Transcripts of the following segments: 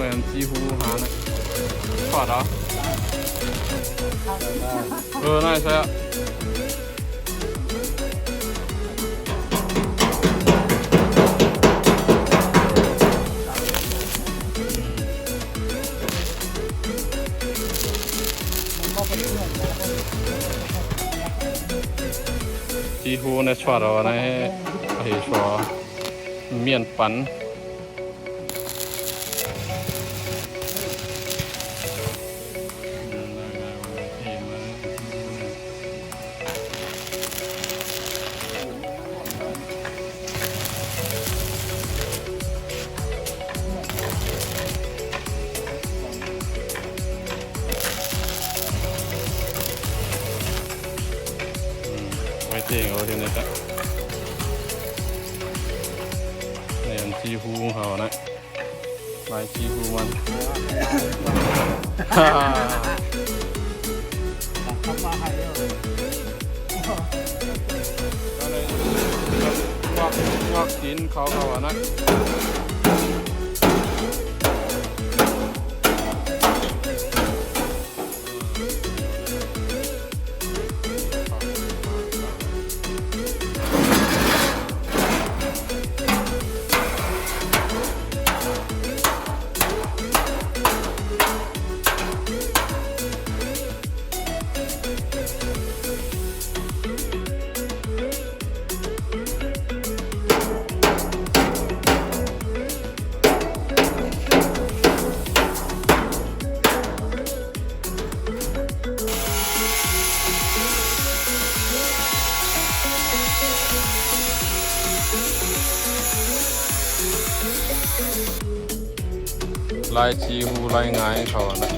มือนจีฮูหานะทอดเหรอน่าใช่อ่ะจีฮูในชอดเหรอในเฮชัวเมียนปันไว้เจ๋งเอาทีนี้จ้ะเนี่ยจีฮูเขานะลายจีฮูมันก็เลยวักกินเขาอะนะลายจีฮูลายงายเขานะ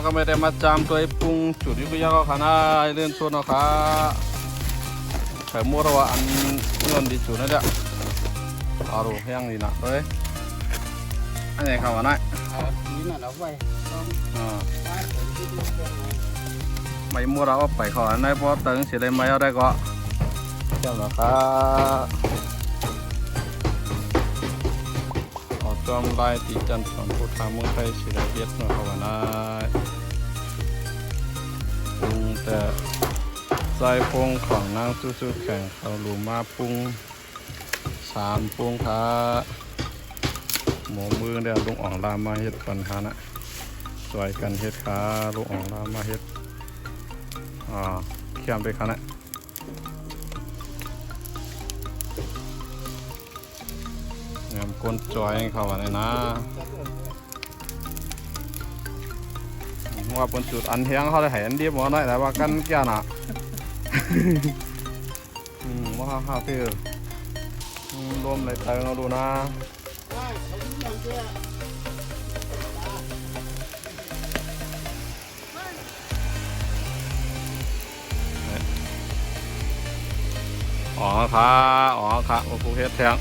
ก็ไม่ได้มาจามตัวไอ้ปุงจุดที่กูยากเอาขาหน้าเลื่อนชวนเอาขาไข่มัวระว่าอันเงินดีจุดนั่นแหละเอาดูแห้งดีนะเฮ้ยอันไหนเข้ามาหน่อยนี่น่ะเราไว้ไม่มัวเราเอาไปขออันไหนพอเติงเสียได้ไหมเอาได้ก็เจ้าหน้าครับจอมลายตีจันทร์สอนพุทธามุขไทยศิลาเย็ดหน่อยเขาว่านะปุงแต่ใจพงของนางสู้ๆแข่งเขาหลูมาปุง3ปุงค่ะหมูมือเดี๋ยวลุงอ่องลามาเฮ็ดก่อนค่ะนะสวยกันเฮ็ดค่ะลุงอ่องลามาเฮ็ดเขียมไปค่ะนะก้นจอยเขาว่าเนี่ยนะว่าเป็นจุดอันเทียงเขาได้เห็นดีหมดหน่อยแต่ว่ากันแก่น่ะว่าข้าวคือรวมเลยเติมเราดูนะอ๋อค่ะว่าภูเก็ตแทง